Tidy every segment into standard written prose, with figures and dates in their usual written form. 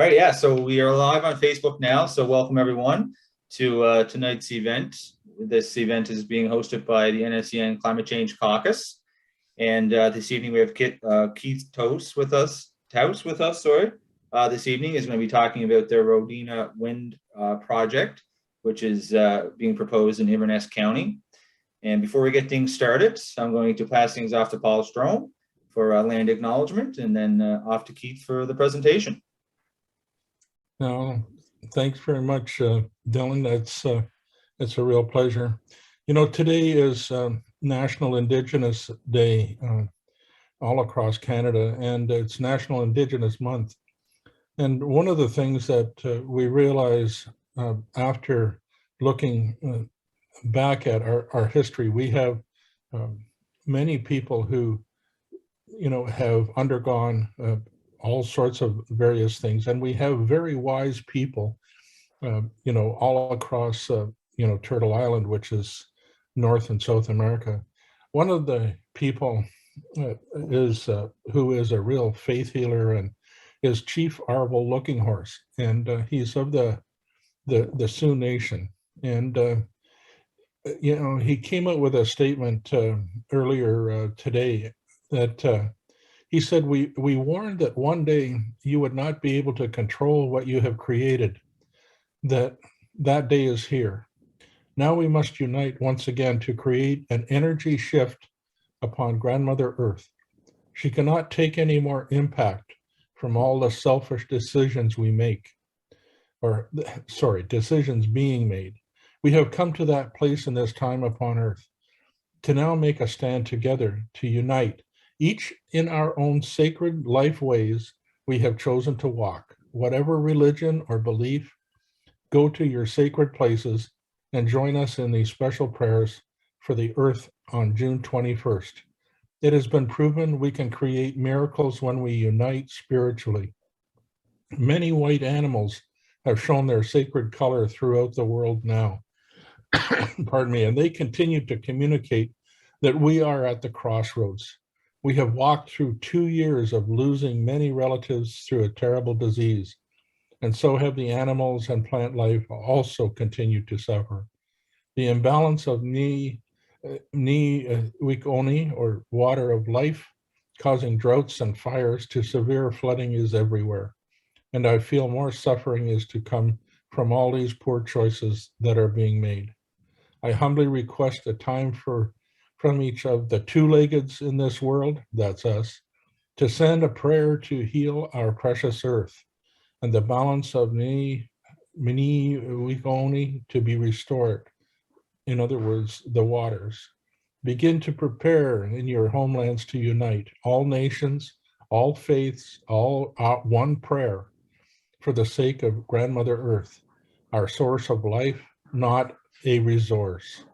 All right, yeah, so we are live on Facebook now. So welcome everyone to tonight's event. This event is being hosted by the NSCN Climate Change Caucus. And this evening we have Keith Taus with us. This evening is going to be talking about their Rhodena Wind project, which is being proposed in Inverness County. And before we get things started, I'm going to pass things off to Paul Strome for land acknowledgement, and then off to Keith for the presentation. No, thanks very much, Dylan. It's a real pleasure. You know, today is National Indigenous Day all across Canada, and it's National Indigenous Month. And one of the things that we realize after looking back at our history, we have many people who, you know, have undergone all sorts of various things. And we have very wise people, you know, all across, you know, Turtle Island, which is North and South America. One of the people who is a real faith healer and is Chief Arval Looking Horse. And he's of the Sioux Nation. And, you know, he came out with a statement earlier today that he said, we warned that one day you would not be able to control what you have created, that day is here. Now we must unite once again to create an energy shift upon Grandmother Earth. She cannot take any more impact from all the selfish decisions we make, or sorry, decisions being made. We have come to that place in this time upon Earth to now make a stand together, to unite. Each in our own sacred life ways we have chosen to walk. Whatever religion or belief, go to your sacred places and join us in these special prayers for the earth on June 21st. It has been proven we can create miracles when we unite spiritually. Many white animals have shown their sacred color throughout the world now. Pardon me, and they continue to communicate that we are at the crossroads. We have walked through 2 years of losing many relatives through a terrible disease, and so have the animals and plant life also continued to suffer. The imbalance of ni wikoni, or water of life, causing droughts and fires to severe flooding is everywhere. And I feel more suffering is to come from all these poor choices that are being made. I humbly request a time from each of the two-leggeds in this world, that's us, to send a prayer to heal our precious earth and the balance of ni wikoni to be restored. In other words, the waters. Begin to prepare in your homelands to unite all nations, all faiths, all one prayer for the sake of Grandmother Earth, our source of life, not a resource.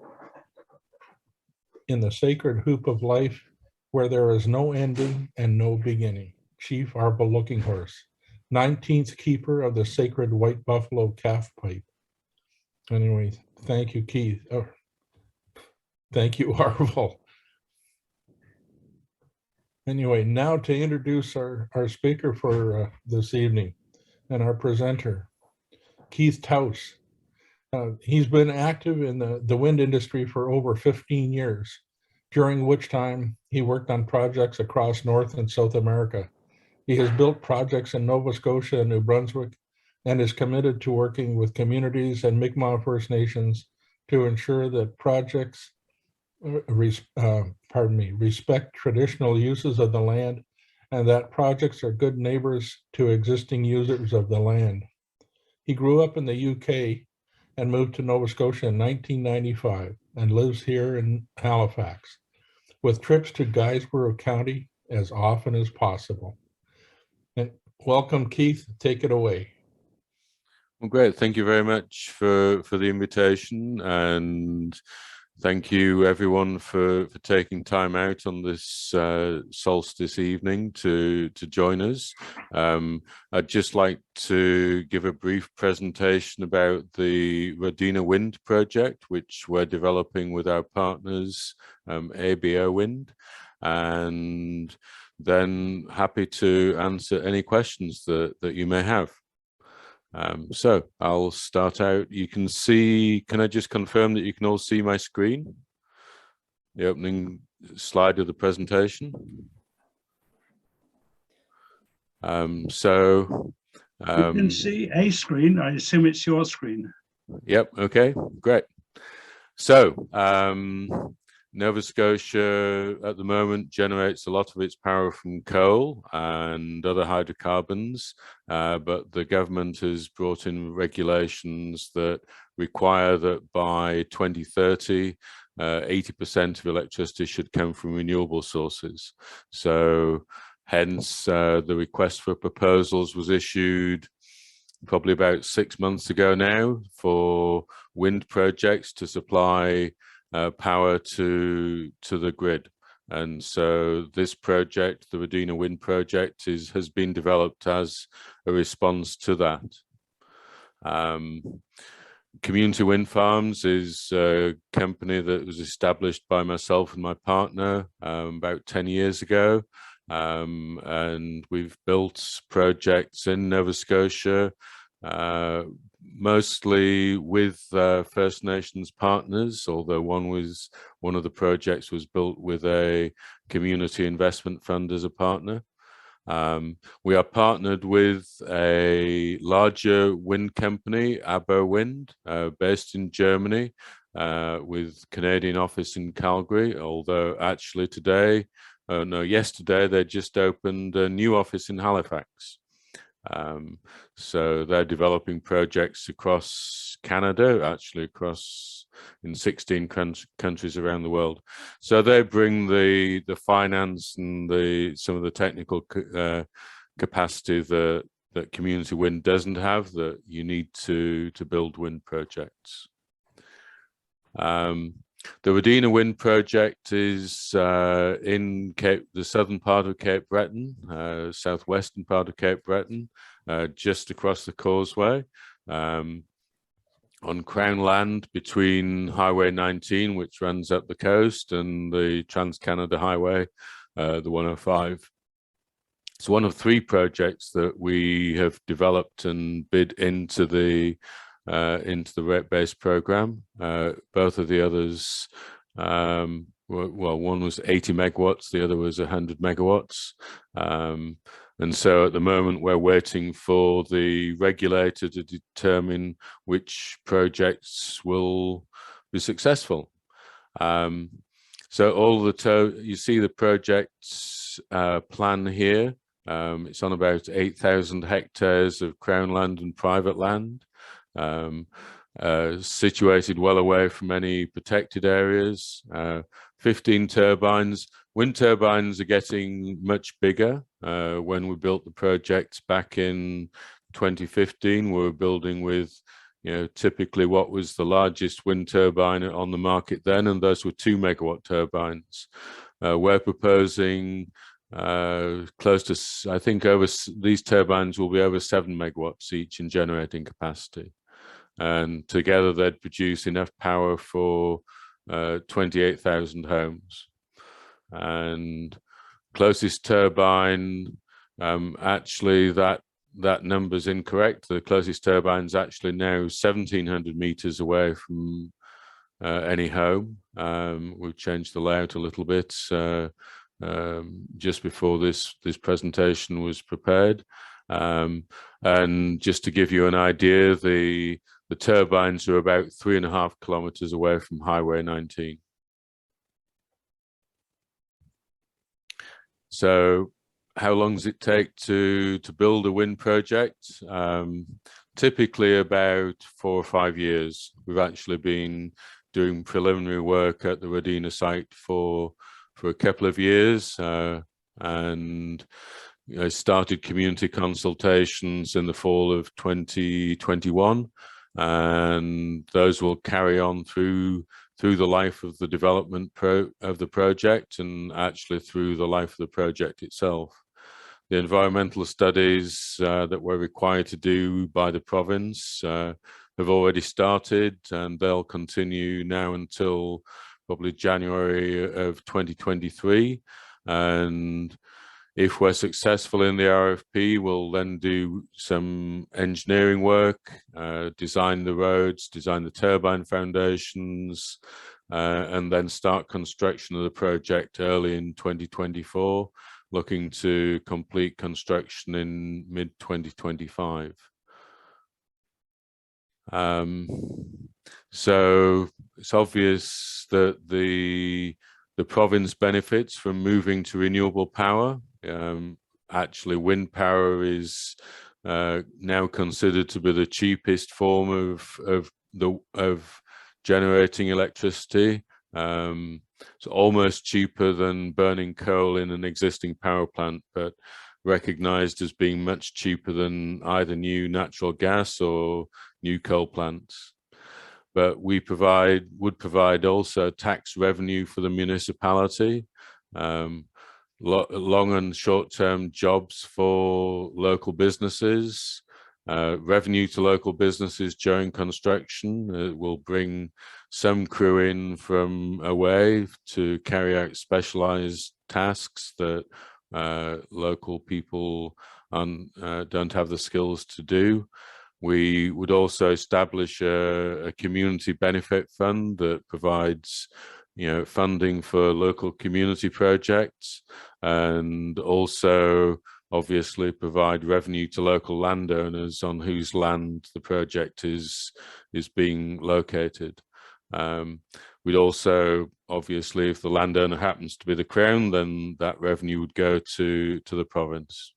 In the sacred hoop of life, where there is no ending and no beginning. Chief Arval Looking Horse, 19th keeper of the sacred white buffalo calf pipe. Anyway, thank you, Keith. Oh, thank you, Arval. Anyway, now to introduce our speaker for this evening and our presenter, Keith Taus. He's been active in the wind industry for over 15 years, during which time he worked on projects across North and South America. He has built projects in Nova Scotia and New Brunswick and is committed to working with communities and Mi'kmaq First Nations to ensure that projects respect traditional uses of the land and that projects are good neighbors to existing users of the land. He grew up in the UK and moved to Nova Scotia in 1995 and lives here in Halifax, with trips to Guysborough County as often as possible. And welcome, Keith. Take it away. Well, great. Thank you very much for the invitation, and thank you everyone for taking time out on this solstice evening to join us. I'd just like to give a brief presentation about the Rhodena Wind project, which we're developing with our partners, ABO Wind, and then happy to answer any questions that you may have. So I'll start out. You can see, can I just confirm that you can all see my screen? The opening slide of the presentation. You can see a screen. I assume it's your screen. Yep, okay, great. So Nova Scotia at the moment generates a lot of its power from coal and other hydrocarbons, but the government has brought in regulations that require that by 2030, 80% of electricity should come from renewable sources. So hence the request for proposals was issued probably about 6 months ago now for wind projects to supply power to the grid. And so this project, the Rhodena Wind project, has been developed as a response to that. Community Wind Farms is a company that was established by myself and my partner about 10 years ago. And we've built projects in Nova Scotia, mostly with First Nations partners, although one of the projects was built with a community investment fund as a partner. We are partnered with a larger wind company, Wind, based in Germany, with Canadian office in Calgary, although actually yesterday they just opened a new office in Halifax. So they're developing projects across Canada, actually in 16 countries around the world. So they bring the finance and some of the technical capacity that community wind doesn't have, that you need to build wind projects. The Rhodena Wind project is in the southern part of Cape Breton, southwestern part of Cape Breton, just across the causeway, on Crown land between Highway 19, which runs up the coast, and the TransCanada Highway, the 105. It's one of 3 projects that we have developed and bid into the rate-based program. Both of the others, one was 80 megawatts, the other was 100 megawatts. And so at the moment we're waiting for the regulator to determine which projects will be successful. So you see the project's plan here. It's on about 8,000 hectares of Crown land and private land. Situated well away from any protected areas, 15 turbines. Wind turbines are getting much bigger. When we built the projects back in 2015, we were building with, typically what was the largest wind turbine on the market then, and those were 2 megawatt turbines. We're proposing close to, I think these turbines will be over 7 megawatts each in generating capacity. And together they'd produce enough power for 28,000 homes. And closest turbine, actually that number's incorrect. The closest turbine's actually now 1,700 meters away from any home. We've changed the layout a little bit just before this presentation was prepared. And just to give you an idea, the turbines are about 3.5 kilometers away from Highway 19. So how long does it take to build a wind project? Typically about 4 or 5 years. We've actually been doing preliminary work at the Rhodena site for a couple of years, and started community consultations in the fall of 2021, and those will carry on through the life of the development of the project, and actually through the life of the project itself. The environmental studies that we're required to do by the province have already started, and they'll continue now until probably January of 2023. And If we're successful in the RFP, we'll then do some engineering work, design the roads, design the turbine foundations, and then start construction of the project early in 2024, looking to complete construction in mid-2025. So it's obvious that the province benefits from moving to renewable power. Actually, wind power is now considered to be the cheapest form of generating electricity. It's almost cheaper than burning coal in an existing power plant, but recognized as being much cheaper than either new natural gas or new coal plants. But we would provide also tax revenue for the municipality, long and short-term jobs for local businesses, revenue to local businesses during construction. It will bring some crew in from away to carry out specialized tasks that local people don't have the skills to do. We would also establish a community benefit fund that provides, funding for local community projects, and also obviously provide revenue to local landowners on whose land the project is being located. We'd also, obviously, if the landowner happens to be the Crown, then that revenue would go to the province.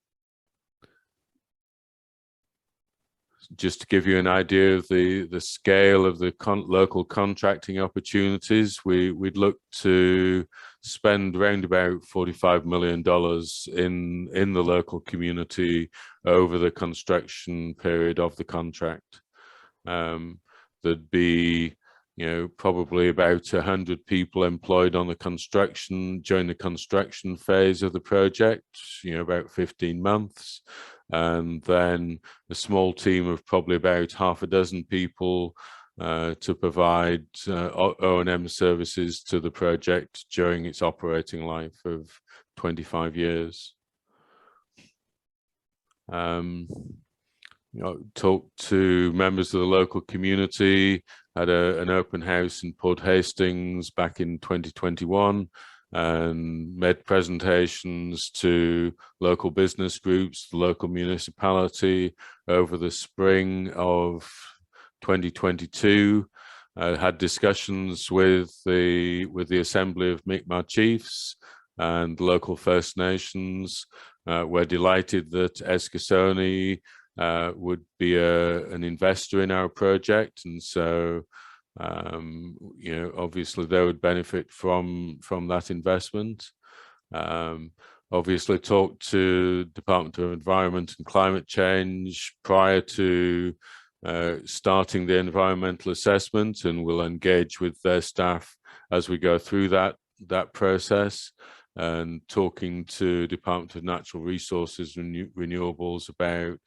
Just to give you an idea of the scale of the local contracting opportunities, we'd look to spend around about $45 million in the local community over the construction period of the contract. There'd be probably about 100 people employed on the construction during the construction phase of the project, about 15 months. And then a small team of probably about half a dozen people to provide O&M services to the project during its operating life of 25 years. Talked to members of the local community, had an open house in Port Hastings back in 2021, and made presentations to local business groups, the local municipality over the spring of 2022. Had discussions with the Assembly of Mi'kmaq Chiefs and local First Nations. We're delighted that Eskasoni would be an investor in our project, and so obviously they would benefit from that investment. Obviously talked to Department of Environment and Climate Change prior to starting the environmental assessment, and we'll engage with their staff as we go through that process, and talking to Department of Natural Resources and Renewables about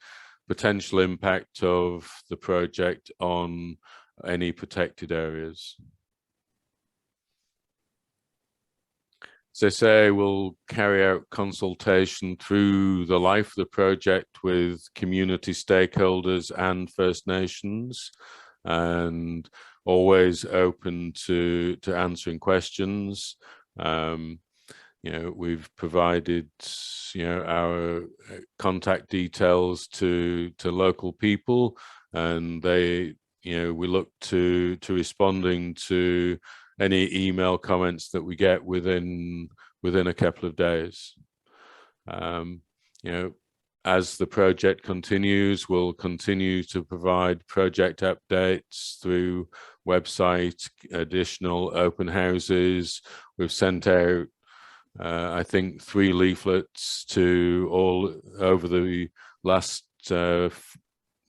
potential impact of the project on any protected areas. As I say, we'll carry out consultation through the life of the project with community stakeholders and First Nations, and always open to answering questions. We've provided our contact details to local people, and they we look to responding to any email comments that we get within a couple of days. As the project continues, we'll continue to provide project updates through website, additional open houses. We've sent out I think 3 leaflets to all over the last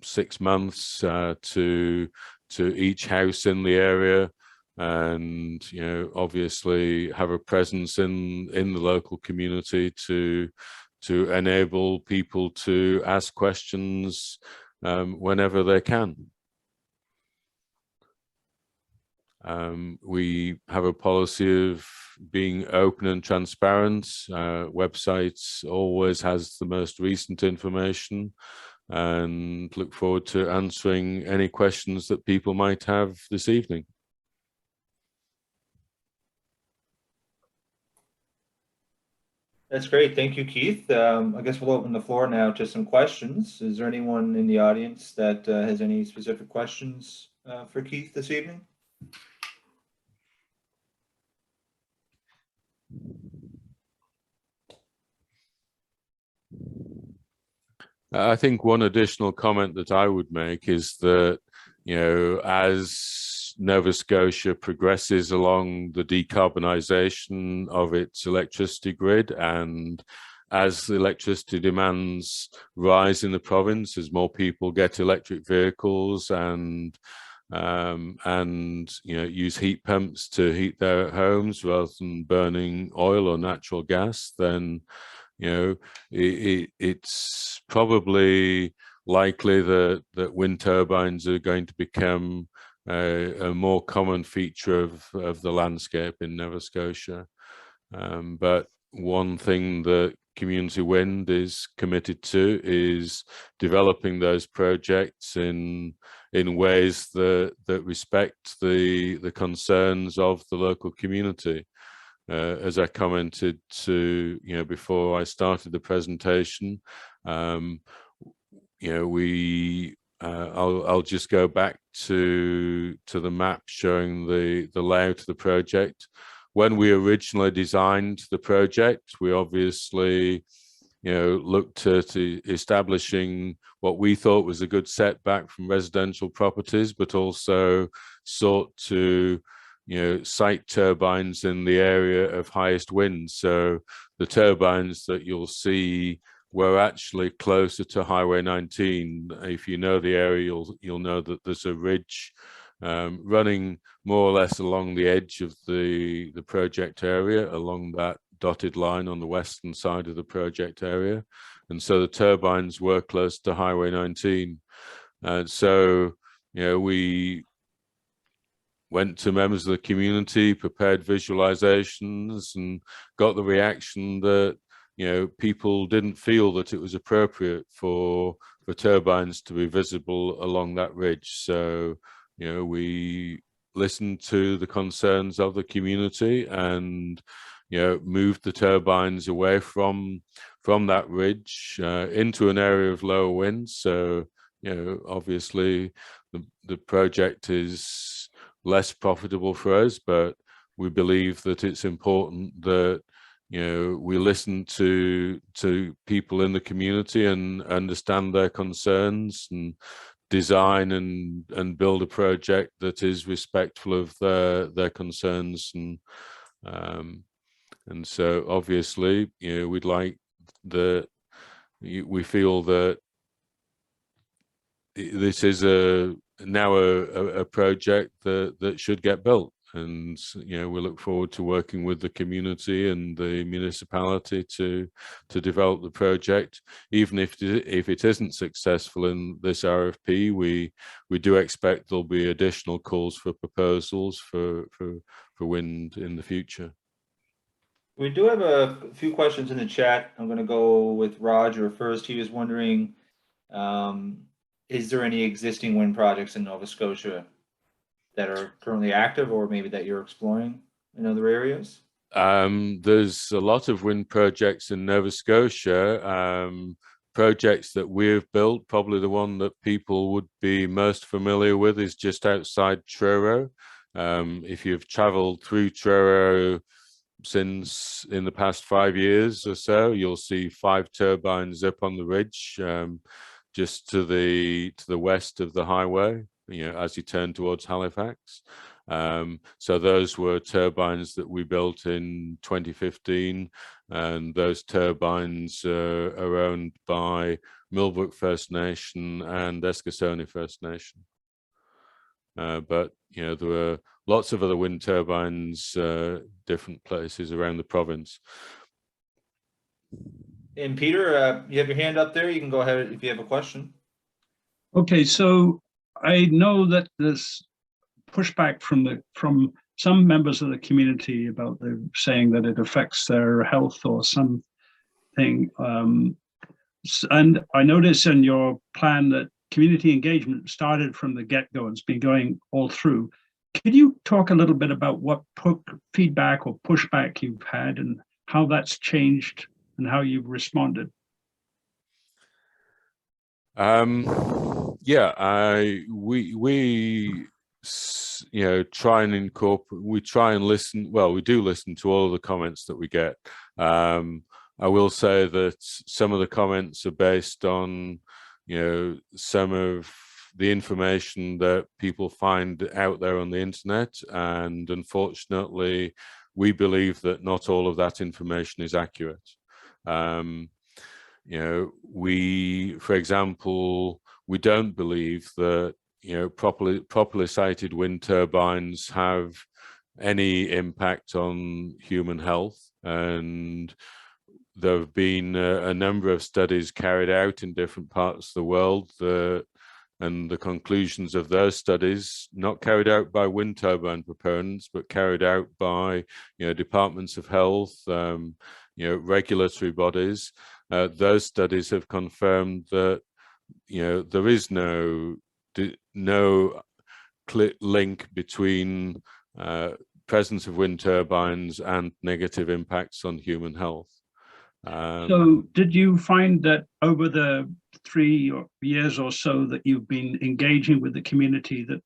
6 months to each house in the area, and obviously have a presence in the local community to enable people to ask questions whenever they can. We have a policy of being open and transparent. Websites always has the most recent information, and look forward to answering any questions that people might have this evening. That's great. Thank you, Keith. I guess we'll open the floor now to some questions. Is there anyone in the audience that has any specific questions for Keith this evening? I think one additional comment that I would make is that, you know, as Nova Scotia progresses along the decarbonisation of its electricity grid, and as the electricity demands rise in the province, as more people get electric vehicles and you know, use heat pumps to heat their homes rather than burning oil or natural gas, then, you know, it's probably likely that wind turbines are going to become a more common feature of the landscape in Nova Scotia. But one thing that Community Wind is committed to is developing those projects in ways that respect the concerns of the local community. As I commented to, you know, before I started the presentation, you know, I'll just go back to the map showing the layout of the project. When we originally designed the project, we obviously, you know, looked at establishing what we thought was a good setback from residential properties, but also sought to, you know, site turbines in the area of highest wind. So the turbines that you'll see were actually closer to Highway 19. If you know the area, you'll know that there's a ridge running more or less along the edge of the project area, along that dotted line on the western side of the project area. And so the turbines were close to Highway 19. And so, you know, we went to members of the community, prepared visualizations, and got the reaction that, you know, people didn't feel that it was appropriate for turbines to be visible along that ridge. So, you know, we listened to the concerns of the community and, you know, moved the turbines away from that ridge into an area of lower winds. So, you know, obviously the project is less profitable for us, but we believe that it's important that, you know, we listen to people in the community and understand their concerns, and design and build a project that is respectful of their concerns. And so obviously, you know, we'd like we feel that this is now a project that should get built. And, you know, we look forward to working with the community and the municipality to develop the project. Even if it isn't successful in this RFP, we do expect there'll be additional calls for proposals for wind in the future. We do have a few questions in the chat. I'm going to go with Roger first. He was wondering, is there any existing wind projects in Nova Scotia that are currently active, or maybe that you're exploring in other areas? There's a lot of wind projects in Nova Scotia, projects that we've built. Probably the one that people would be most familiar with is just outside Truro. If you've traveled through Truro since in the past 5 years or so, you'll see 5 turbines up on the ridge, just to the west of the highway, you know, as you turn towards Halifax. So those were turbines that we built in 2015, and those turbines are owned by Millbrook First Nation and Eskasoni First Nation. But, you know, there were lots of other wind turbines, different places around the province. And Peter, you have your hand up there. You can go ahead if you have a question. Okay, so I know that there's pushback from some members of the community about the saying that it affects their health or something. And I notice in your plan that community engagement started from the get-go and it's been going all through. Could you talk a little bit about what feedback or pushback you've had and how that's changed and how you've responded? We try and incorporate, we try and listen, well, we do listen to all of the comments that we get. I will say that some of the comments are based on, some of the information that people find out there on the internet. And unfortunately, we believe that not all of that information is accurate. For example, we don't believe that, properly sited wind turbines have any impact on human health. And there have been a number of studies carried out in different parts of the world and the conclusions of those studies, not carried out by wind turbine proponents, but carried out by, departments of health, regulatory bodies. Those studies have confirmed that, there is no link between presence of wind turbines and negative impacts on human health. So did you find that over the 3 years or so that you've been engaging with the community that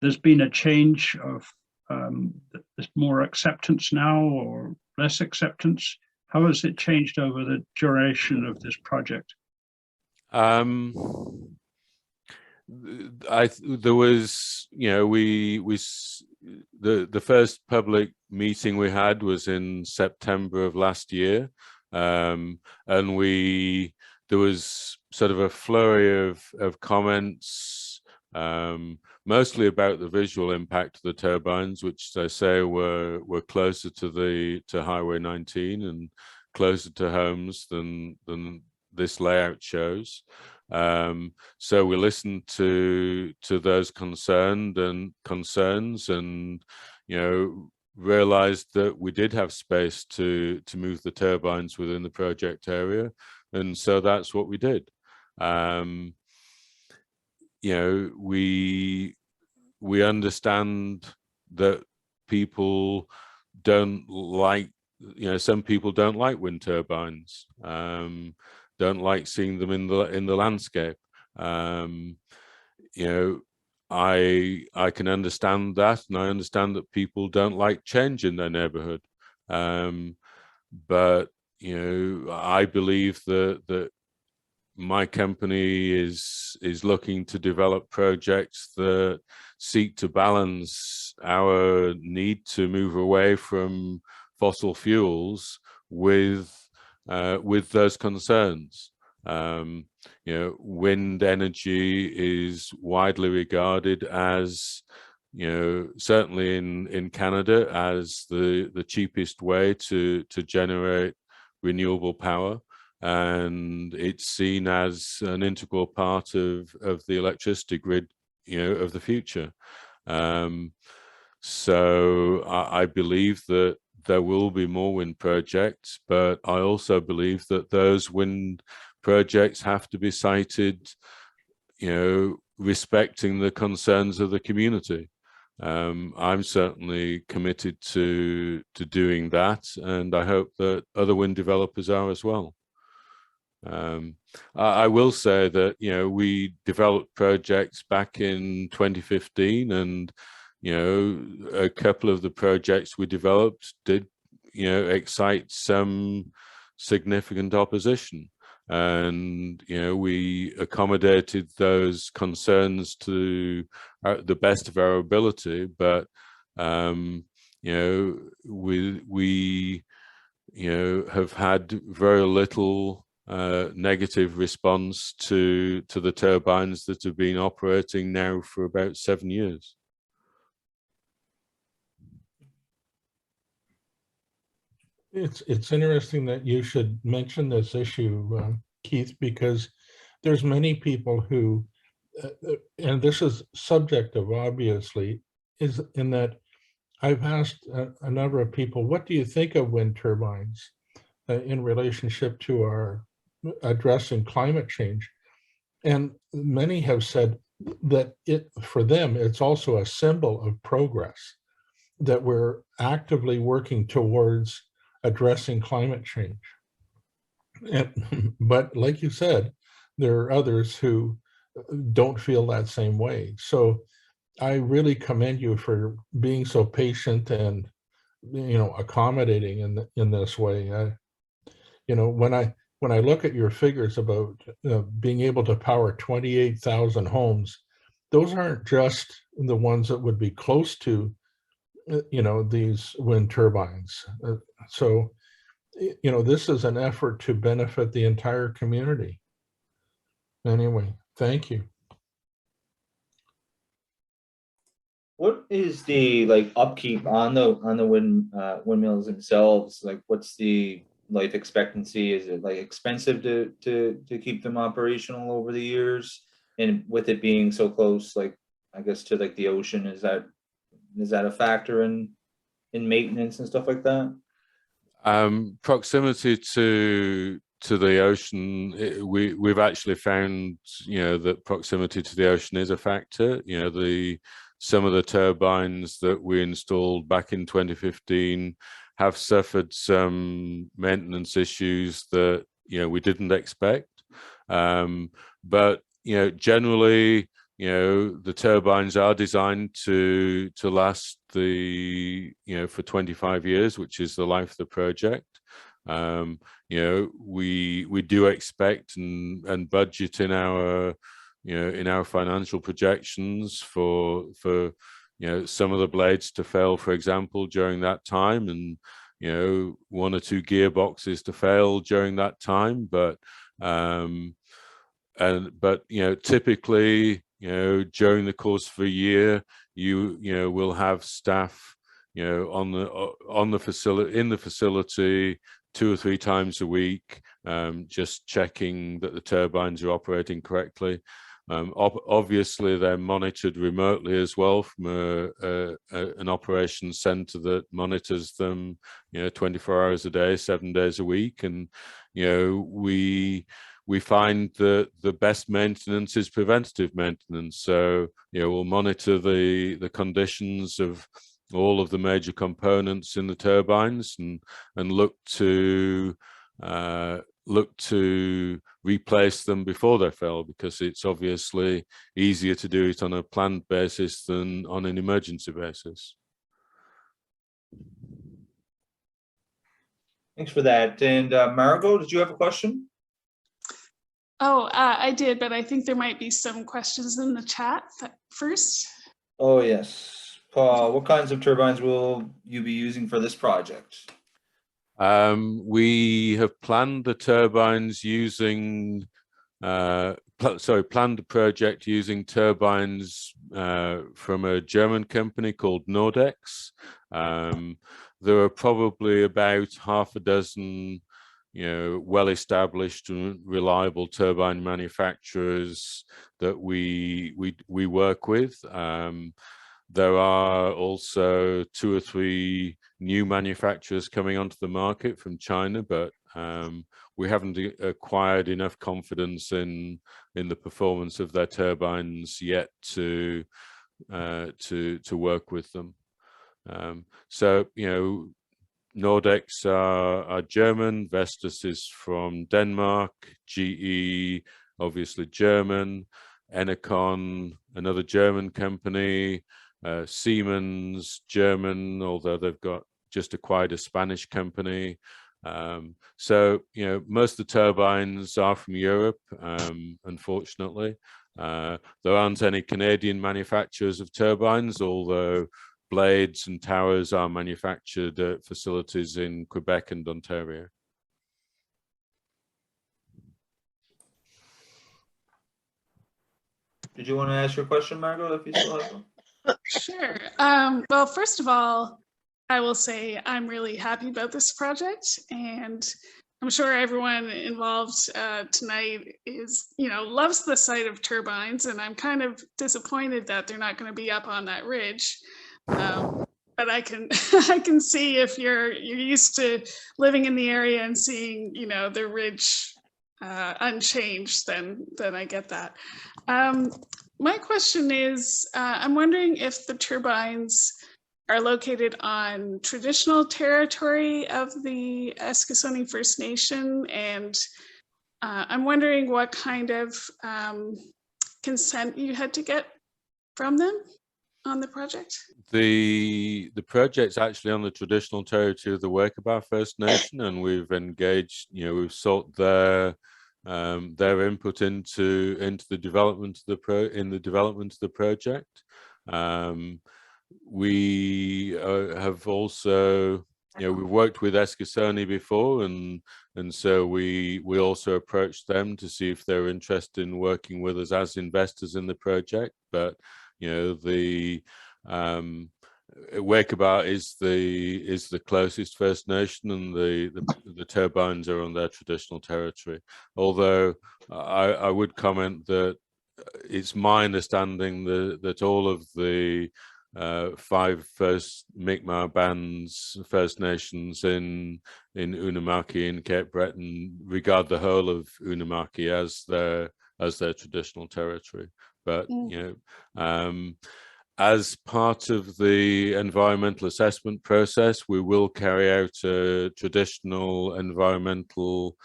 there's been a change of there's more acceptance now or less acceptance? How has it changed over the duration of this project? There was, the first public meeting we had was in September of last year. And there was sort of a flurry of comments, mostly about the visual impact of the turbines, which they say were closer to Highway 19 and closer to homes than this layout shows. So we listened to those concerns and realized that we did have space to move the turbines within the project area, and so that's what we did. We understand that people don't like, some people don't like wind turbines, don't like seeing them in the landscape. I can understand that, and I understand that people don't like change in their neighborhood. But I believe that my company is looking to develop projects that seek to balance our need to move away from fossil fuels with those concerns. Wind energy is widely regarded as, certainly in Canada, as the cheapest way to generate renewable power, and it's seen as an integral part of the electricity grid, of the future. So I believe that there will be more wind projects, but I also believe that those wind projects have to be sited, respecting the concerns of the community. I'm certainly committed to doing that, and I hope that other wind developers are as well. I will say that, we developed projects back in 2015, and a couple of the projects we developed did, excite some significant opposition. And, we accommodated those concerns to the best of our ability. But, we have had very little negative response to the turbines that have been operating now for about 7 years. It's interesting that you should mention this issue, Keith, because there's many people who, and this is subjective, obviously, is in that I've asked a number of people, what do you think of wind turbines in relationship to our addressing climate change? And many have said that for them, it's also a symbol of progress, that we're actively working towards addressing climate change. But like you said, there are others who don't feel that same way. So I really commend you for being so patient and, accommodating in this way. When I look at your figures about being able to power 28,000 homes, those aren't just the ones that would be close to, these wind turbines. So this is an effort to benefit the entire community. Anyway, thank you. What is the upkeep on the windmills themselves? Like, what's the life expectancy? Is it expensive to keep them operational over the years? And with it being so close, I guess to the ocean, is that a factor in maintenance and stuff like that? Proximity to the ocean, we've actually found that proximity to the ocean is a factor. Some of the turbines that we installed back in 2015 have suffered some maintenance issues that we didn't expect. But generally, the turbines are designed to last for 25 years, which is the life of the project. We do expect and budget in our financial projections for some of the blades to fail, for example, during that time, and one or two gearboxes to fail during that time. But typically, during the course of a year, you will have staff in the facility 2 or 3 times a week, just checking that the turbines are operating correctly. Obviously, they're monitored remotely as well from an operations center that monitors them 24 hours a day, 7 days a week. And we find that the best maintenance is preventative maintenance. So we'll monitor the conditions of all of the major components in the turbines and look to replace them before they fail, because it's obviously easier to do it on a planned basis than on an emergency basis. Thanks for that. And Margot, did you have a question? Oh, I did, but I think there might be some questions in the chat first. Oh, yes. Paul, what kinds of turbines will you be using for this project? We have planned the turbines using, planned the project using turbines from a German company called Nordex. There are probably about half a dozen well-established and reliable turbine manufacturers that we work with. There are also 2 or 3 new manufacturers coming onto the market from China, but we haven't acquired enough confidence in the performance of their turbines yet to work with them. So Nordex are German, Vestas is from Denmark, GE obviously German, Enercon another German company, Siemens German, although they've got just acquired a Spanish company. So most of the turbines are from Europe, unfortunately. There aren't any Canadian manufacturers of turbines, although blades and towers are manufactured at facilities in Quebec and Ontario. Did you want to ask your question, Margot, if you still have one? Sure. Well, first of all, I will say I'm really happy about this project, and I'm sure everyone involved tonight loves the sight of turbines, and I'm kind of disappointed that they're not going to be up on that ridge. but I can I can see if you're used to living in the area and seeing, you know, the ridge unchanged, then I get that. My question is, I'm wondering if the turbines are located on traditional territory of the Eskasoni First Nation, and I'm wondering what kind of consent you had to get from them on the project. The project's actually on the traditional territory of the Wakaba First Nation, and we've engaged, you know, we've sought their input into the development of the project. We have also, you know, we've worked with Eskasoni before, and so we also approached them to see if they're interested in working with us as investors in the project. But you know, the Wakaba is the closest First Nation, and the turbines are on their traditional territory. Although I would comment that it's my understanding that all of the 5 first Mi'kmaq bands, First Nations in Unamaki and Cape Breton, regard the whole of Unamaki as their traditional territory. But you know, as part of the environmental assessment process, we will carry out a traditional environmental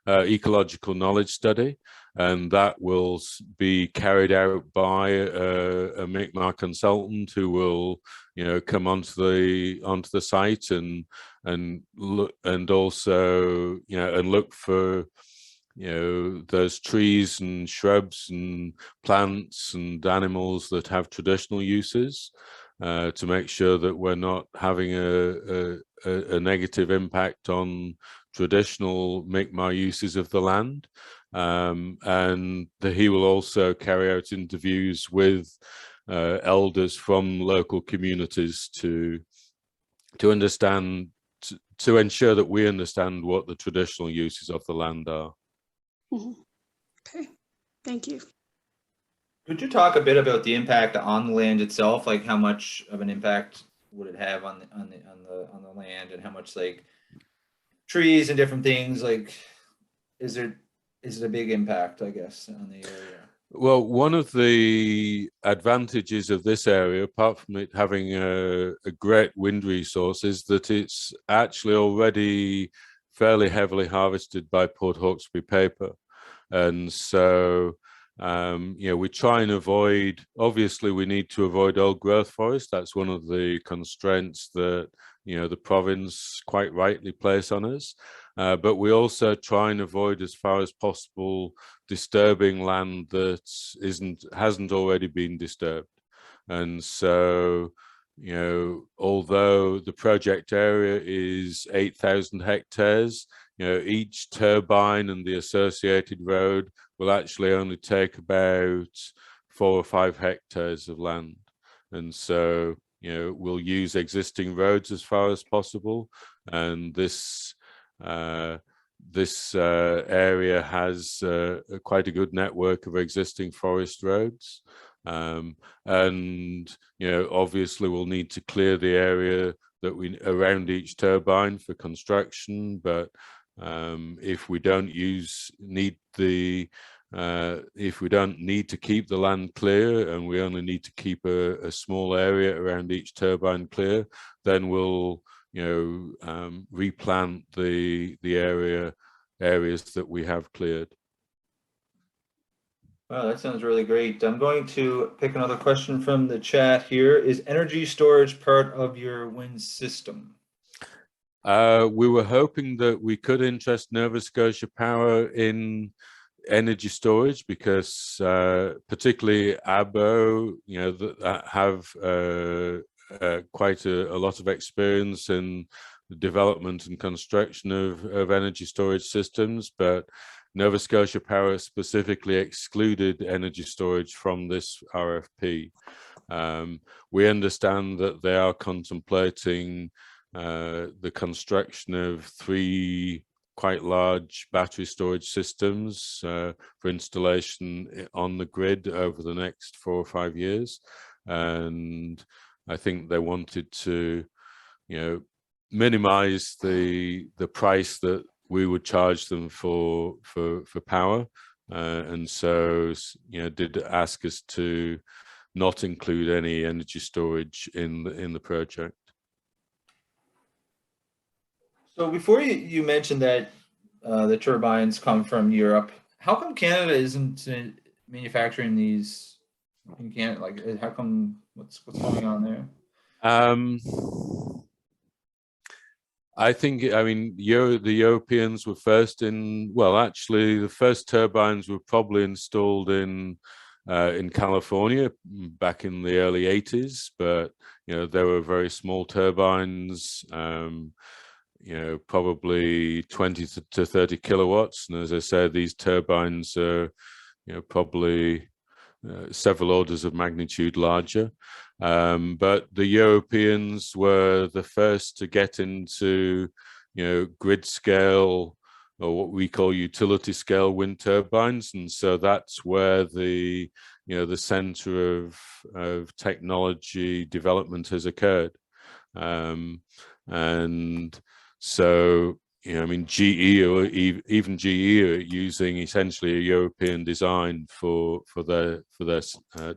ecological knowledge study, and that will be carried out by a Mi'kmaq consultant who will, you know, come onto the site and look, and also, you know, and look for, you know, those trees and shrubs and plants and animals that have traditional uses, to make sure that we're not having a negative impact on traditional Mi'kmaq uses of the land. And he will also carry out interviews with elders from local communities to understand, to ensure that we understand what the traditional uses of the land are. Okay, thank you. Could you talk a bit about the impact on the land itself? Like, how much of an impact would it have on the land, and how much, like, trees and different things, like, is it a big impact, I guess, on the area? Well, one of the advantages of this area, apart from it having a great wind resource, is that it's actually already fairly heavily harvested by Port Hawkesbury paper. And so, you know, we try and avoid, obviously we need to avoid old growth forest. That's one of the constraints that, you know, the province quite rightly place on us. But we also try and avoid, as far as possible, disturbing land that hasn't already been disturbed. And so, you know, although the project area is 8,000 hectares, you know, each turbine and the associated road will actually only take about 4 or 5 hectares of land. And so, you know, we'll use existing roads as far as possible. And this area has quite a good network of existing forest roads. And, you know, obviously we'll need to clear the area that around each turbine for construction. But if we don't need to keep the land clear, and we only need to keep a small area around each turbine clear, then we'll, you know, replant the areas that we have cleared. Wow, that sounds really great. I'm going to pick another question from the chat here. Is energy storage part of your wind system? We were hoping that we could interest Nova Scotia Power in energy storage, because particularly ABO, you know, that have quite a lot of experience in the development and construction of energy storage systems. But Nova Scotia Power specifically excluded energy storage from this RFP. We understand that they are contemplating the construction of 3 quite large battery storage systems for installation on the grid over the next 4 or 5 years. And I think they wanted to, minimize the price that we would charge them for power, and so did ask us to not include any energy storage in the project. So before you mentioned that the turbines come from Europe, how come Canada isn't manufacturing these in Canada? Like, how come? What's going on there? I think, the Europeans were first in. Well, actually, the first turbines were probably installed in California back in the early 80s, but they were very small turbines. Probably 20 to 30 kilowatts. And as I said, these turbines are, probably several orders of magnitude larger. But the Europeans were the first to get into, grid scale, or what we call utility scale wind turbines. And so that's where the center of technology development has occurred. And so, GE, or even GE, are using essentially a European design for their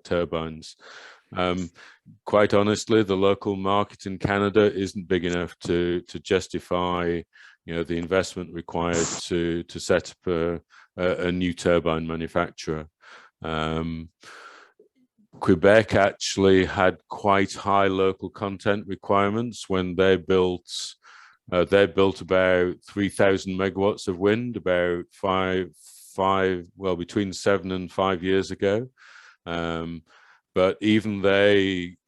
turbines. Quite honestly, the local market in Canada isn't big enough to justify, the investment required to set up a new turbine manufacturer. Quebec actually had quite high local content requirements when they built about 3,000 megawatts of wind about between 7 and 5 years ago. But even they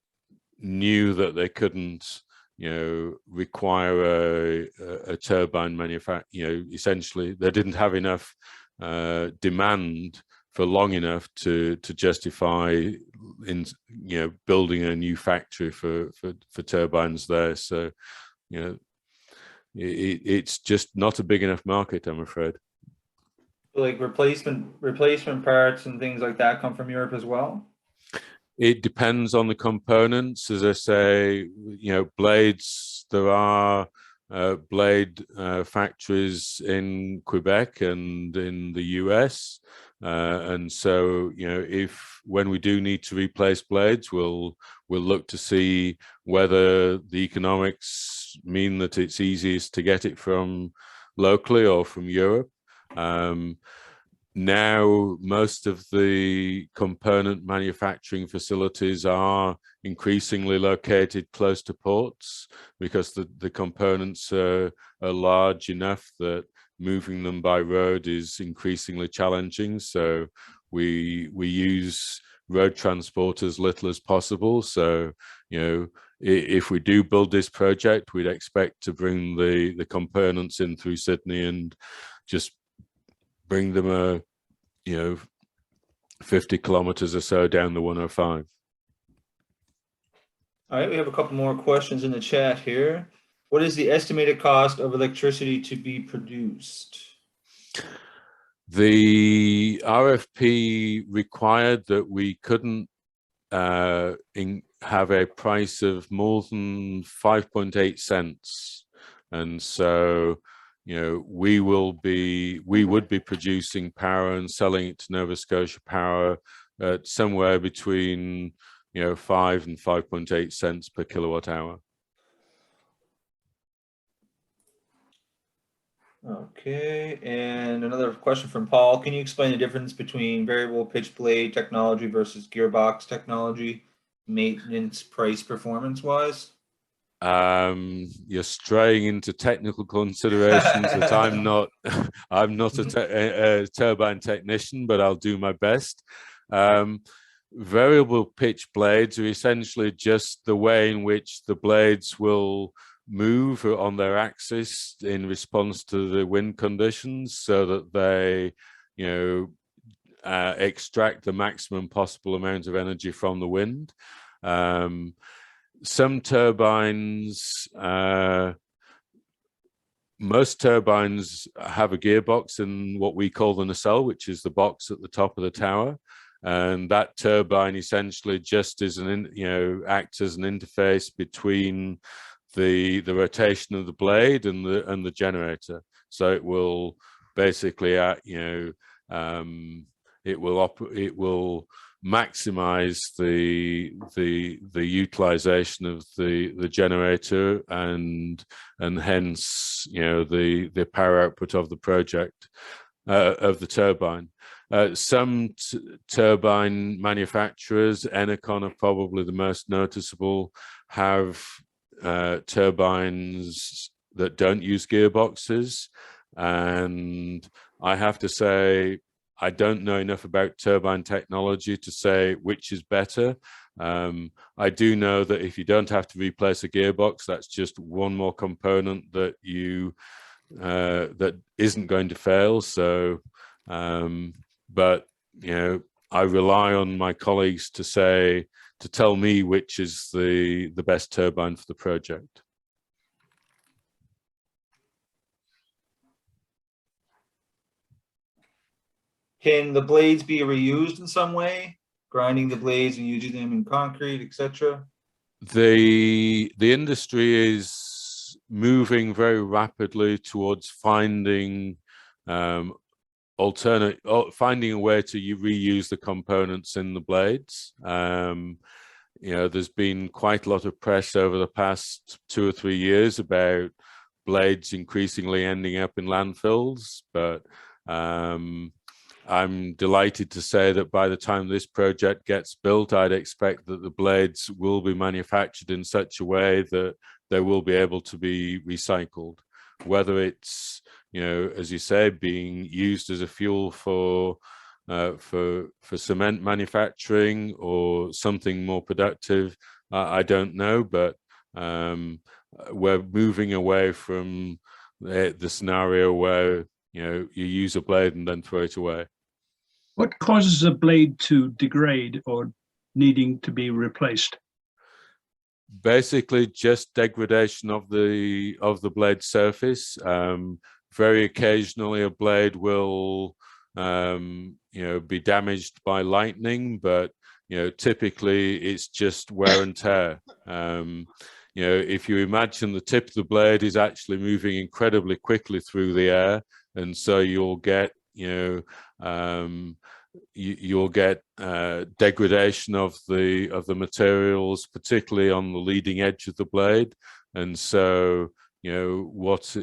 knew that they couldn't, require a turbine manufacturer. Essentially, they didn't have enough demand for long enough to justify building a new factory for turbines there. So, it's just not a big enough market, I'm afraid. Like replacement parts and things like that come from Europe as well? It depends on the components. As I say, blades, there are blade factories in Quebec and in the US. And so, when we do need to replace blades, we'll look to see whether the economics mean that it's easiest to get it from locally or from Europe. Now, most of the component manufacturing facilities are increasingly located close to ports, because the components are large enough that moving them by road is increasingly challenging. So we use road transport as little as possible. So, if we do build this project, we'd expect to bring the components in through Sydney and just bring them 50 kilometers or so down the 105. All right, we have a couple more questions in the chat here. What is the estimated cost of electricity to be produced? The RFP required that we couldn't have a price of more than 5.8 cents. And so, we would be producing power and selling it to Nova Scotia Power at somewhere between 5 and 5.8 cents per kilowatt hour. Okay, and another question from Paul. Can you explain the difference between variable pitch blade technology versus gearbox technology, maintenance, price, performance wise? You're straying into technical considerations that I'm not a turbine technician, but I'll do my best. Variable pitch blades are essentially just the way in which the blades will move on their axis in response to the wind conditions, so that they extract the maximum possible amount of energy from the wind. Some turbines, most turbines have a gearbox in what we call the nacelle, which is the box at the top of the tower. and that turbine essentially just is acts as an interface between the rotation of the blade and the generator. So it will basically it will maximize the utilization of the generator and hence the power output of the project of the turbine. Some turbine manufacturers, Enercon are probably the most noticeable, have turbines that don't use gearboxes, and I have to say I don't know enough about turbine technology to say which is better. I do know that if you don't have to replace a gearbox, that's just one more component that that isn't going to fail. So, but I rely on my colleagues to tell me which is the best turbine for the project. Can the blades be reused in some way? Grinding the blades and using them in concrete, etc. The industry is moving very rapidly towards finding finding a way to reuse the components in the blades. There's been quite a lot of press over the past 2 or 3 years about blades increasingly ending up in landfills, but I'm delighted to say that by the time this project gets built, I'd expect that the blades will be manufactured in such a way that they will be able to be recycled, whether it's, as you say, being used as a fuel for cement manufacturing or something more productive. I don't know, but we're moving away from the scenario where you use a blade and then throw it away. What causes a blade to degrade or needing to be replaced? Basically, just degradation of the blade surface. Very occasionally, a blade will be damaged by lightning, but typically it's just wear and tear. If you imagine the tip of the blade is actually moving incredibly quickly through the air, and so you'll get degradation of the materials, particularly on the leading edge of the blade. And so what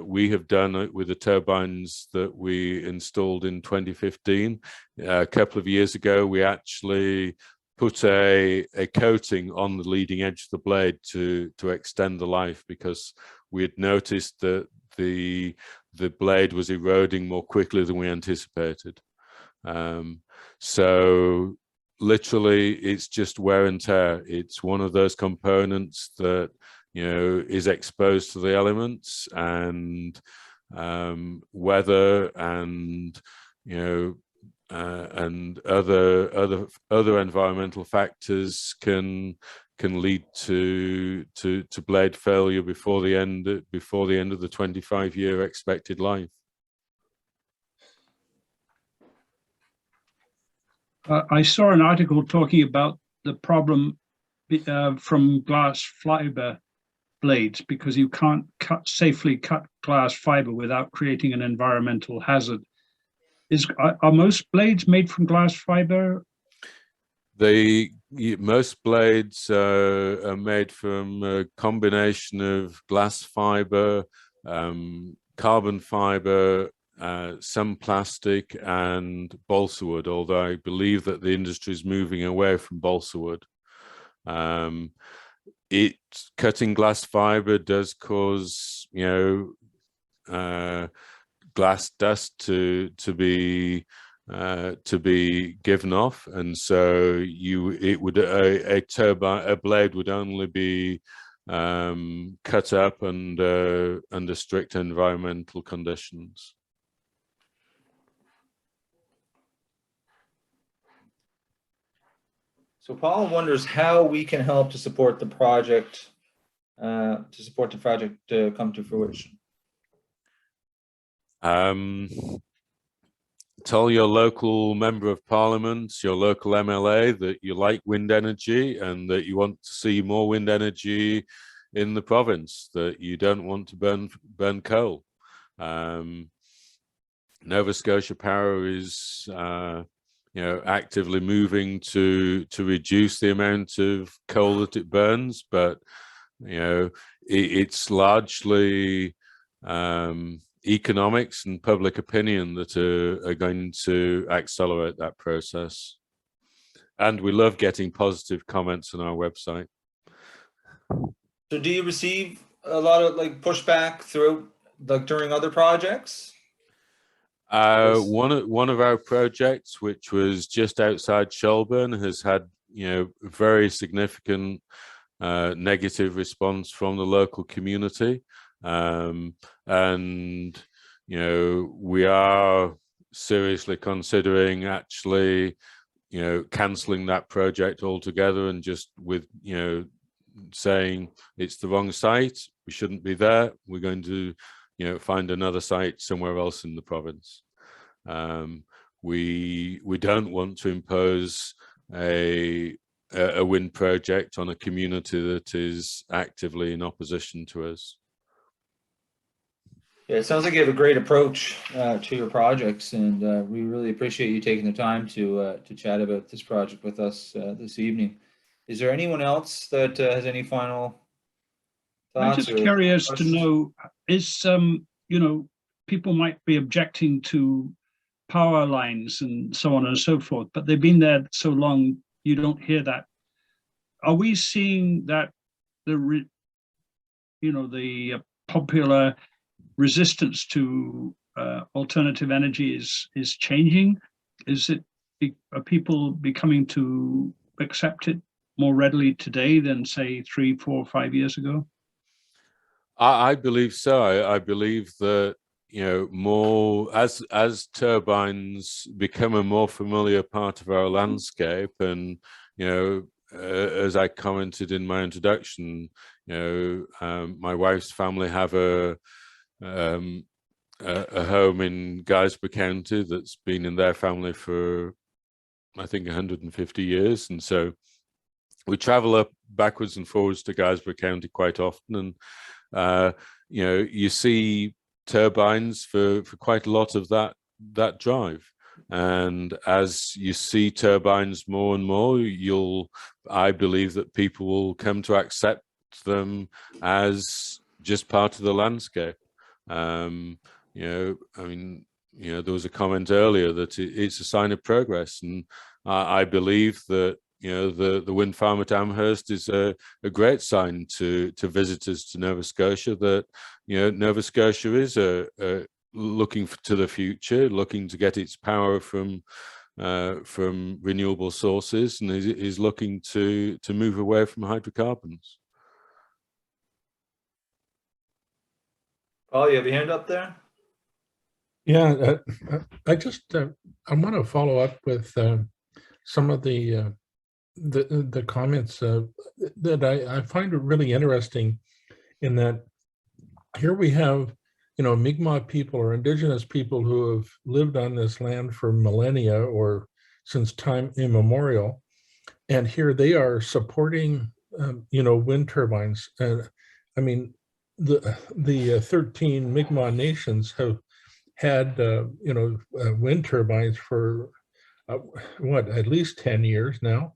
we have done with the turbines that we installed in 2015, a couple of years ago, we actually put a coating on the leading edge of the blade to extend the life, because we had noticed that the blade was eroding more quickly than we anticipated. So literally it's just wear and tear. It's one of those components that is exposed to the elements, and weather and and other environmental factors can lead to blade failure before the end of the 25-year expected life. I saw an article talking about the problem from glass fiber blades, because you can't safely cut glass fiber without creating an environmental hazard. Are most blades made from glass fiber? Most blades are made from a combination of glass fiber, carbon fiber, some plastic, and balsa wood, although I believe that the industry is moving away from balsa wood. Cutting glass fiber does cause glass dust to be given off, and so a blade would only be cut up under strict environmental conditions. So Paul wonders how we can help to support the project, to come to fruition. tell your local member of parliament, your local MLA, that you like wind energy and that you want to see more wind energy in the province, that you don't want to burn coal. Nova Scotia Power is actively moving to reduce the amount of coal that it burns, but it's largely economics and public opinion that are going to accelerate that process. And we love getting positive comments on our website. So do you receive a lot of like pushback throughout, like during other projects? One of our projects, which was just outside Shelburne, has had very significant negative response from the local community, and we are seriously considering actually cancelling that project altogether and just with saying it's the wrong site, we shouldn't be there, we're going to find another site somewhere else in the province. We don't want to impose a wind project on a community that is actively in opposition to us. Yeah, it sounds like you have a great approach to your projects, and we really appreciate you taking the time to chat about this project with us this evening. Is there anyone else that has any final thoughts? I'm just curious to know, is people might be objecting to power lines and so on and so forth, but they've been there so long, you don't hear that. Are we seeing that the popular resistance to alternative energy is changing? Are people becoming to accept it more readily today than say 3, 4, 5 years ago? I believe so. I believe that more as turbines become a more familiar part of our landscape, and as I commented in my introduction, my wife's family have a home in Guysborough County that's been in their family for I think 150 years, and so we travel up backwards and forwards to Guysborough County quite often, and you see turbines for quite a lot of that drive. And as you see turbines more and more, I believe that people will come to accept them as just part of the landscape. I mean, there was a comment earlier that it's a sign of progress, and I believe that the wind farm at Amherst is a great sign to visitors to Nova Scotia that Nova Scotia is looking to the future, looking to get its power from renewable sources, and is looking to move away from hydrocarbons. Paul, you have your hand up there? Yeah, I just I want to follow up with some of the comments that I find it really interesting, in that here we have Mi'kmaq people or Indigenous people who have lived on this land for millennia or since time immemorial, and here they are supporting wind turbines. And I mean, the 13 Mi'kmaq nations have had wind turbines for at least 10 years now.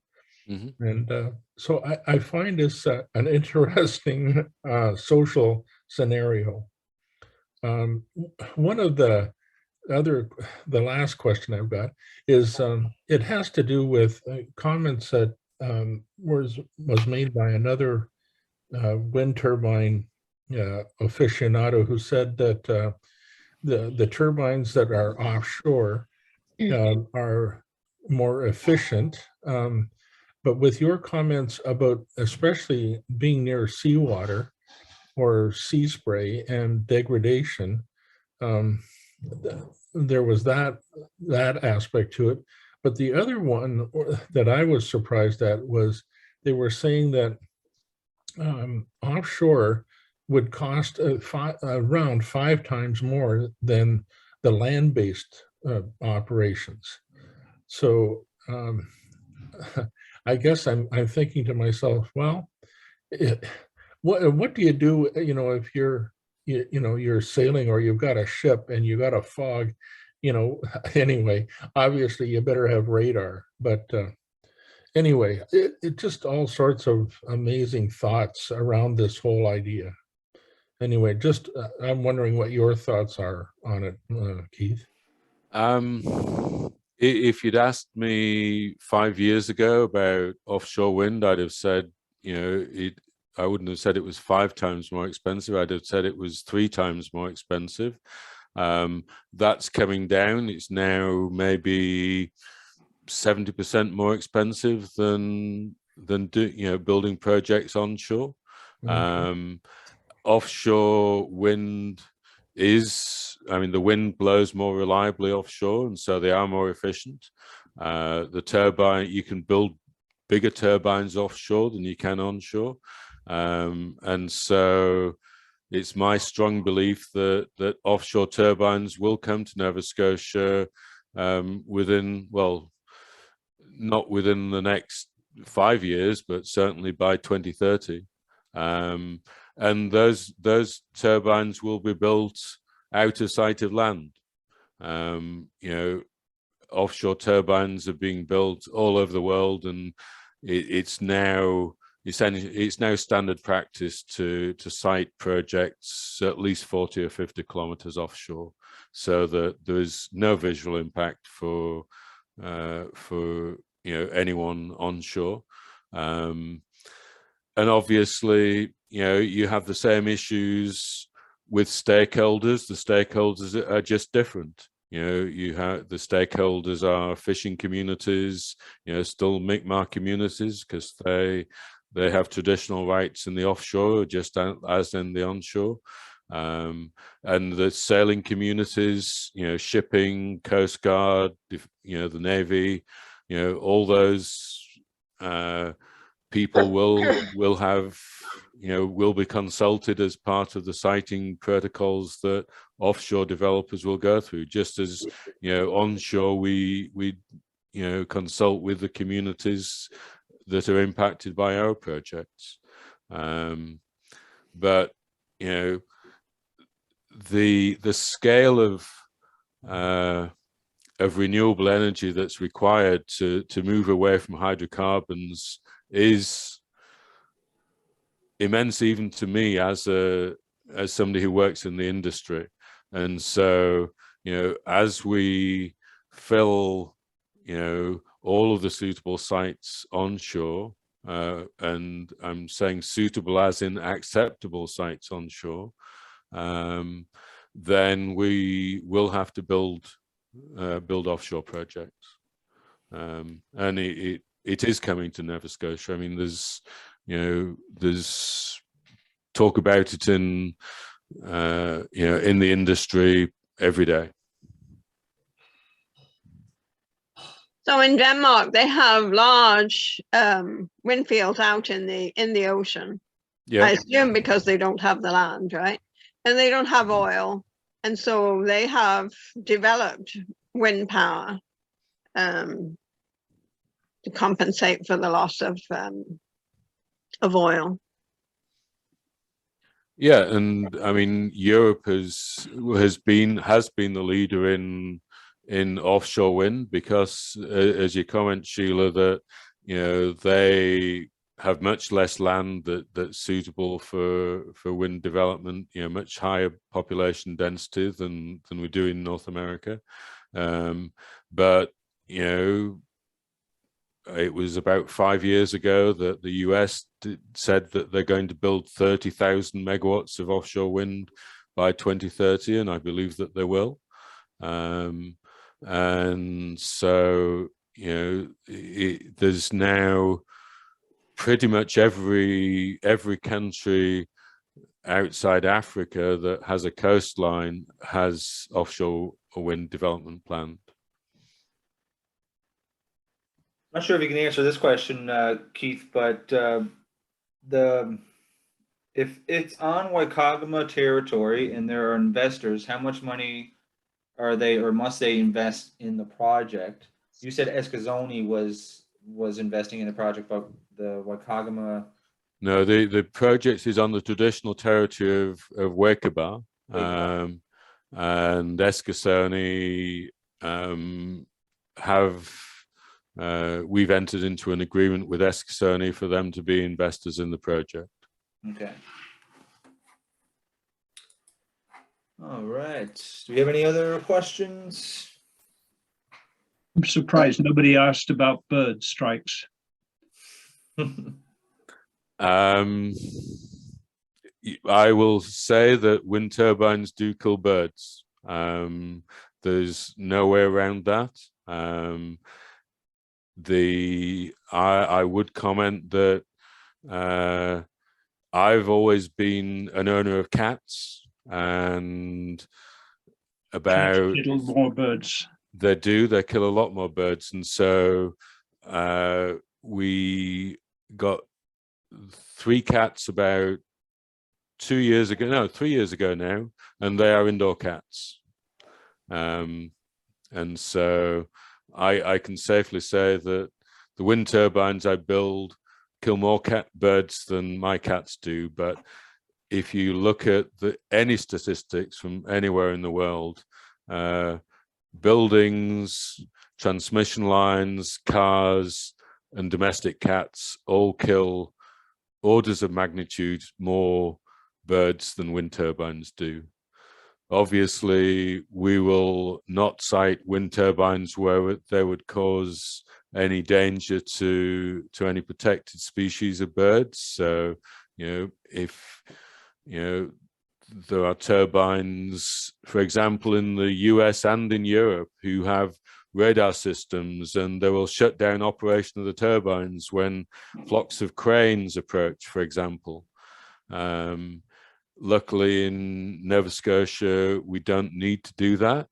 Mm-hmm. And so I find this an interesting social scenario. One of the last question I've got is it has to do with comments that was made by another wind turbine aficionado, who said that the turbines that are offshore are more efficient. But with your comments about especially being near seawater or sea spray and degradation, there was that aspect to it. But the other one that I was surprised at was they were saying that offshore would cost around 5 times more than the land-based operations. So I guess I'm thinking to myself, well, what do you do, if you're sailing or you've got a ship and you got a fog, anyway, obviously you better have radar. But anyway, it just all sorts of amazing thoughts around this whole idea. Anyway, just I'm wondering what your thoughts are on it, Keith. If you'd asked me 5 years ago about offshore wind, I'd have said, I wouldn't have said it was 5 times more expensive. I'd have said it was 3 times more expensive. That's coming down. It's now maybe 70% more expensive than building projects onshore. Okay. Offshore wind the wind blows more reliably offshore, and so they are more efficient. The turbine, you can build bigger turbines offshore than you can onshore. And so it's my strong belief that offshore turbines will come to Nova Scotia not within the next 5 years, but certainly by 2030. And those turbines will be built out of sight of land. Offshore turbines are being built all over the world, and it's now standard practice to site projects at least 40 or 50 kilometers offshore, so that there is no visual impact for anyone onshore. And obviously, you have the same issues with stakeholders. The stakeholders are just different. You have the stakeholders are fishing communities, still Mi'kmaq communities, because they have traditional rights in the offshore just as in the onshore. And the sailing communities, shipping, Coast Guard, the Navy, all those people will be consulted as part of the siting protocols that offshore developers will go through, just as onshore we consult with the communities that are impacted by our projects. But the scale of renewable energy that's required to move away from hydrocarbons is immense, even to me as somebody who works in the industry. And so, as we fill, all of the suitable sites onshore, and I'm saying suitable as in acceptable sites onshore, then we will have to build offshore projects. And it is coming to Nova Scotia. I mean, there's talk about it in the industry every day. So in Denmark, they have large wind fields out in the ocean. Yeah. I assume because they don't have the land, right? And they don't have oil. And so they have developed wind power to compensate for the loss of oil. Yeah, and I mean, Europe has been the leader in offshore wind, because as you comment, Sheila, that they have much less land that's suitable for wind development, much higher population density than we do in North America. But it was about 5 years ago that the US said that they're going to build 30,000 megawatts of offshore wind by 2030, and I believe that they will. And so, there's now pretty much every country outside Africa that has a coastline has offshore wind development planned. I'm not sure if you can answer this question, Keith, but if it's on Waikagama territory and there are investors, how much money are they, or must they invest in the project? You said Escazoni was investing in the project, but the Waikagama. No, the project is on the traditional territory of Wakaba, and Escazoni we've entered into an agreement with Escazoni for them to be investors in the project. Okay. All right. Do we have any other questions? I'm surprised nobody asked about bird strikes. I will say that wind turbines do kill birds. There's no way around that. I would comment that I've always been an owner of cats, and about Cats kill more birds. They kill a lot more birds, and so we got 3 cats about 3 years ago now, and they are indoor cats. And so I can safely say that the wind turbines I build kill more birds than my cats do. But if you look at any statistics from anywhere in the world, buildings, transmission lines, cars, and domestic cats all kill orders of magnitude more birds than wind turbines do. Obviously, we will not site wind turbines where they would cause any danger to any protected species of birds. So, if there are turbines, for example, in the US and in Europe, who have radar systems, and they will shut down operation of the turbines when flocks of cranes approach, for example. Luckily, in Nova Scotia, we don't need to do that.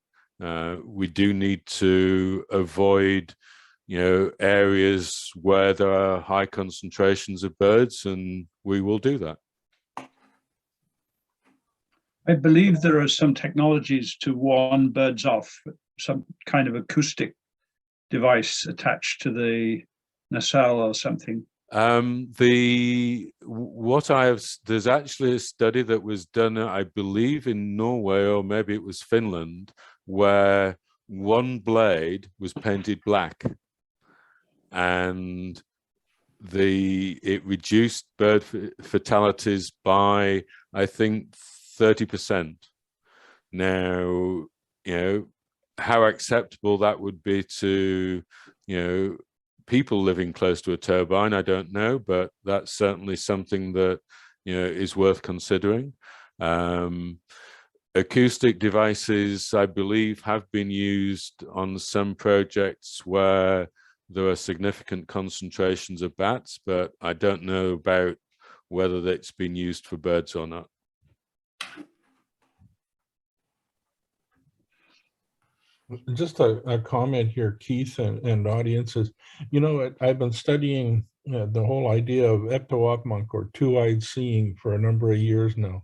We do need to avoid, areas where there are high concentrations of birds, and we will do that. I believe there are some technologies to warn birds off, some kind of acoustic device attached to the nacelle or something. There's actually a study that was done, I believe, in Norway, or maybe it was Finland, where one blade was painted black, and it reduced bird fatalities by, I think, 30%. Now, how acceptable that would be to, people living close to a turbine, I don't know, but that's certainly something that, is worth considering. Acoustic devices, I believe, have been used on some projects where there are significant concentrations of bats, but I don't know about whether that's been used for birds or not. Just a comment here, Keith and audiences. I've been studying the whole idea of eptoopmonk, or two-eyed seeing, for a number of years now.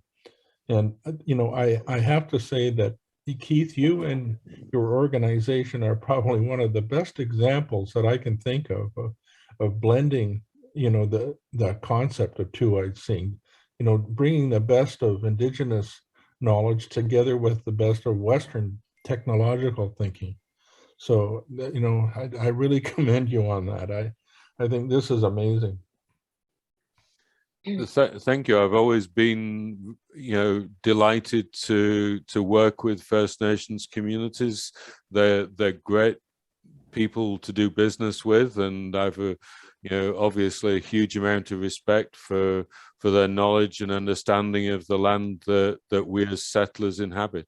And, I have to say that, Keith, you and your organization are probably one of the best examples that I can think of blending, the concept of two-eyed seeing, bringing the best of indigenous knowledge together with the best of Western technological thinking. So, I really commend you on that. I think this is amazing. Thank you. I've always been, delighted to work with First Nations communities. They're great people to do business with, and I've obviously a huge amount of respect for their knowledge and understanding of the land that we as settlers inhabit.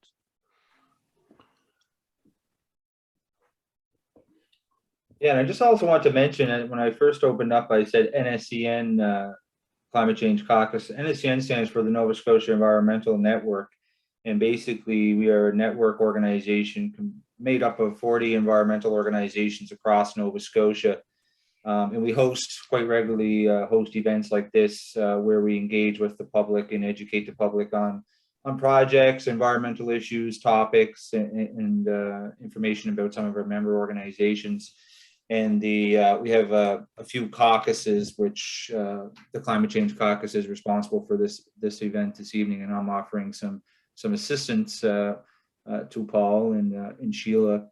Yeah, and I just also want to mention that when I first opened up, I said NSCN Climate Change Caucus. NSCN stands for the Nova Scotia Environmental Network. And basically, we are a network organization made up of 40 environmental organizations across Nova Scotia. And we quite regularly host events like this where we engage with the public and educate the public on projects, environmental issues, topics, and information about some of our member organizations. And we have a few caucuses, which the Climate Change Caucus is responsible for this event this evening, and I'm offering some assistance to Paul and Sheila.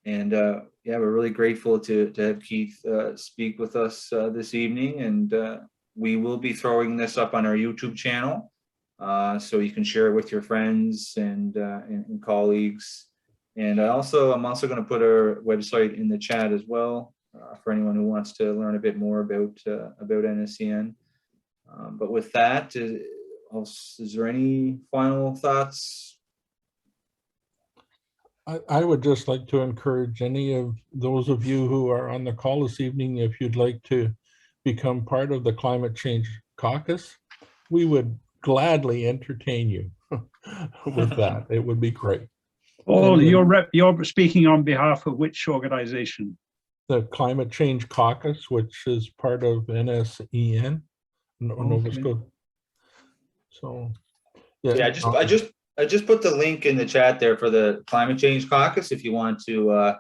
And yeah, we're really grateful to have Keith speak with us this evening, and we will be throwing this up on our YouTube channel, so you can share it with your friends and colleagues. And I'm also going to put our website in the chat as well for anyone who wants to learn a bit more about NSCN. But with that, is there any final thoughts? I would just like to encourage any of those of you who are on the call this evening, if you'd like to become part of the Climate Change Caucus, we would gladly entertain you with that. It would be great. Oh, you're speaking on behalf of which organization? The Climate Change Caucus, which is part of NSEN, Nova Scotia. So, yeah, I just put the link in the chat there for the Climate Change Caucus if you want to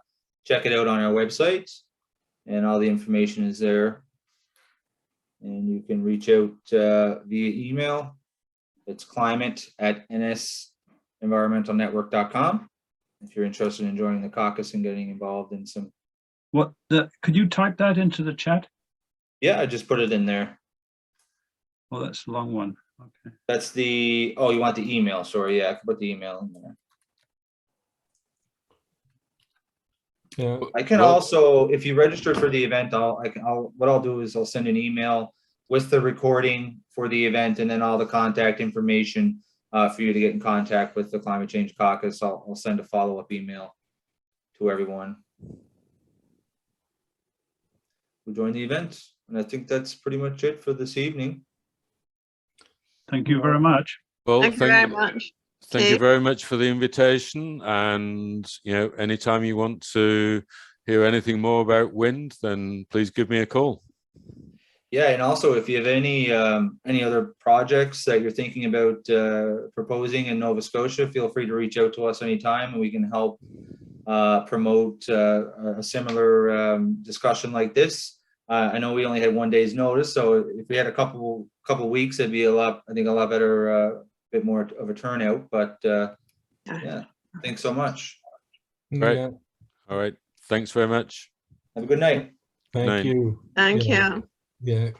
check it out on our website, and all the information is there. And you can reach out via email. It's climate@nsenvironmentalnetwork.com if you're interested in joining the caucus and getting involved in some. Could you type that into the chat? Yeah, I just put it in there. Oh, that's a long one. Okay. That's the, oh, you want the email? Sorry, yeah, I can put the email in there. yeah, I can also, if you register for the event, what I'll do is I'll send an email with the recording for the event, and then all the contact information for you to get in contact with the Climate Change Caucus. I'll send a follow-up email to everyone who joined the event. And I think that's pretty much it for this evening. Thank you very much. Well, Thank you very much. Thank you very much for the invitation. And, you know, anytime you want to hear anything more about wind, then please give me a call. Yeah, and also if you have any other projects that you're thinking about proposing in Nova Scotia, feel free to reach out to us anytime, and we can help promote a similar discussion like this. I know we only had 1 day's notice, so if we had a couple weeks, it'd be I think a lot better, bit more of a turnout. But yeah, thanks so much. Right. yeah. All right. Thanks very much. Have a good night. Thank Night. you. Thank Yeah. you. Yeah. Good.